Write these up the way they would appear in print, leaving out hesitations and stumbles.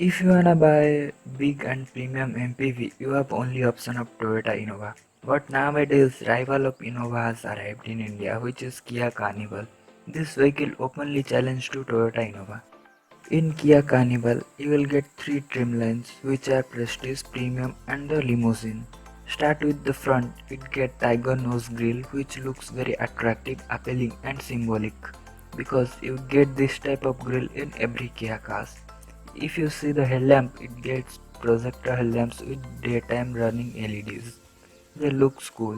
If you wanna buy big and premium MPV, you have only option of Toyota Innova. But nowadays, rival of Innova has arrived in India, which is Kia Carnival. This vehicle openly challenged to Toyota Innova. In Kia Carnival, you will get three trim lines, which are Prestige, Premium, and the Limousine. Start with the front. It get Tiger Nose Grille, which looks very attractive, appealing, and symbolic, because you get this type of grille in every Kia cars. If you see the headlamp, it gets projector headlamps with daytime running LEDs. They look cool.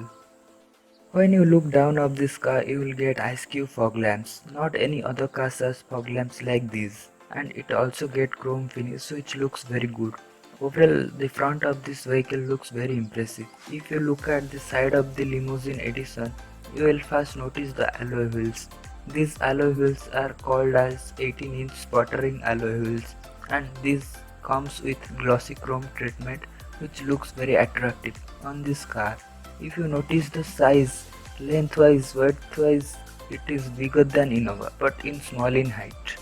When you look down of this car, you will get ice cube fog lamps. Not any other car has fog lamps like these. And it also get chrome finish, which looks very good. Overall, the front of this vehicle looks very impressive. If you look at the side of the limousine edition, you will first notice the alloy wheels. These alloy wheels are called as 18-inch sputtering alloy wheels, and this comes with glossy chrome treatment, which looks very attractive on this car. If you notice the size, lengthwise, widthwise, it is bigger than Innova, but in small in height.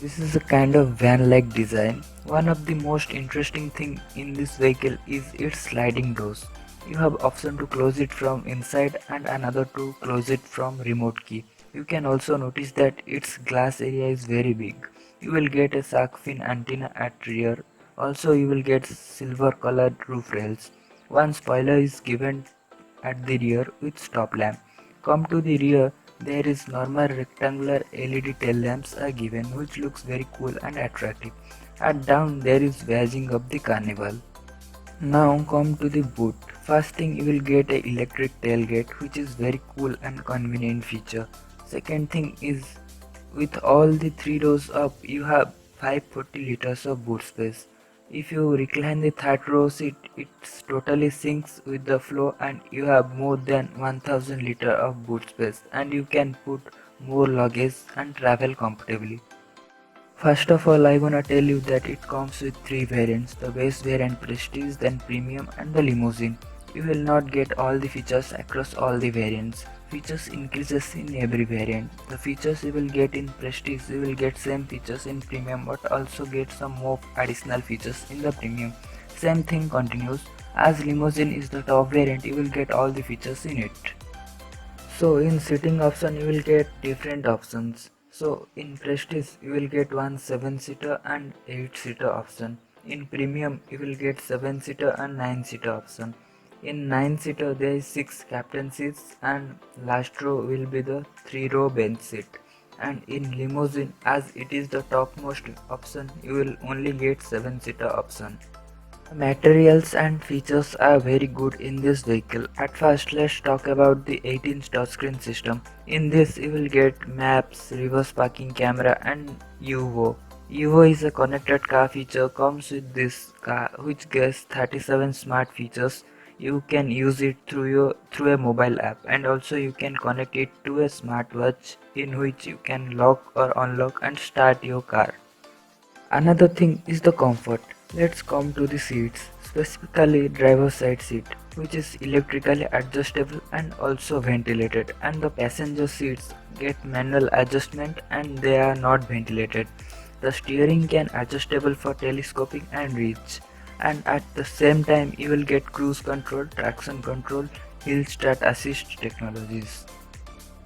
This is a kind of van-like design. One of the most interesting thing in this vehicle is its sliding doors. You have option to close it from inside and another to close it from remote key. You can also notice that its glass area is very big. You will get a shark fin antenna at rear. Also you will get silver colored roof rails. One spoiler is given at the rear with stop lamp. Come to the rear, there is normal rectangular LED tail lamps are given, which looks very cool and attractive. At down there is badging of the carnival. Now come to the boot. First thing you will get a electric tailgate, which is very cool and convenient feature. Second thing is, with all the three doors up, you have 540 liters of boot space. If you recline the third row seat, it totally syncs with the floor and you have more than 1000 liter of boot space, and you can put more luggage and travel comfortably. First of all, I wanna tell you that it comes with three variants: the base variant, Prestige, then Premium, and the Limousine. You will not get all the features across all the variants. Features increases in every variant. The features you will get in Prestige, you will get same features in Premium, but also get some more additional features in the Premium. Same thing continues. As Limousine is the top variant, you will get all the features in it. So in sitting option you will get different options. So in Prestige you will get one 7-seater and 8-seater option. In Premium you will get 7-seater and 9-seater option. In 9-seater there is 6 captain seats and last row will be the 3-row bench seat. And in Limousine, as it is the topmost option, you will only get 7-seater option. The materials and features are very good in this vehicle. At first, let's talk about the 18-inch touchscreen system. In this, you will get maps, reverse parking camera, and UVO. UVO is a connected car feature, comes with this car, which gets 37 smart features. You can use it through a mobile app, and also you can connect it to a smartwatch, in which you can lock or unlock and start your car. Another thing is the comfort. Let's come to the seats, specifically driver's side seat, which is electrically adjustable and also ventilated, and the passenger seats get manual adjustment and they are not ventilated. The steering can adjustable for telescoping and reach, and at the same time you will get cruise control, traction control, hill start assist technologies.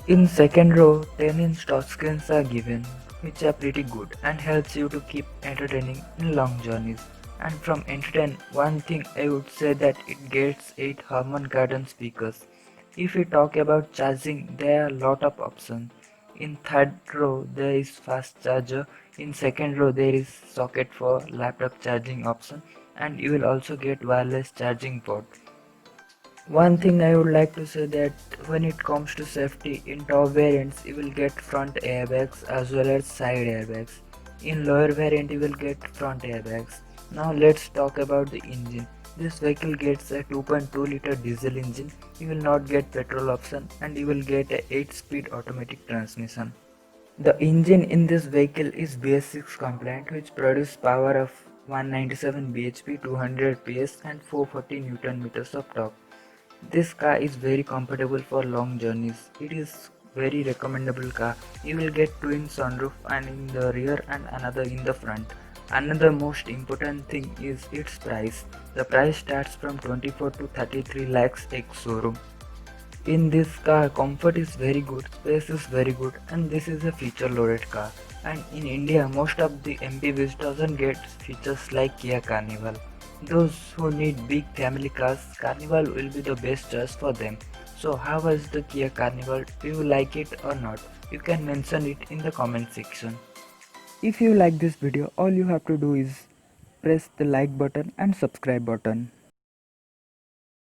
In second row, 10-inch touchscreens are given, which are pretty good and helps you to keep entertaining in long journeys. And from entertain, one thing I would say that it gets 8 Harman Kardon speakers. If we talk about charging, there are a lot of options. In third row there is fast charger, in second row there is socket for laptop charging option, and you will also get wireless charging port. One thing I would like to say that when it comes to safety, in top variants you will get front airbags as well as side airbags. In lower variant you will get front airbags. Now let's talk about the engine. This vehicle gets a 2.2 liter diesel engine. You will not get petrol option, and you will get a 8-speed automatic transmission. The engine in this vehicle is BS6 compliant, which produces power of 197 bhp, 200 ps and 440 Newton meters of torque. This car is very comfortable for long journeys. It is very recommendable car. You will get twin sunroof and in the rear and another in the front. Another most important thing is its price. The price starts from 24 to 33 lakhs ex showroom. In this car, comfort is very good, space is very good, and this is a feature loaded car. And in India, most of the MPVs doesn't get features like Kia Carnival. Those who need big family cars, Carnival will be the best choice for them. So how was the Kia Carnival? Do you like it or not? You can mention it in the comment section. If you like this video, all you have to do is press the like button and subscribe button.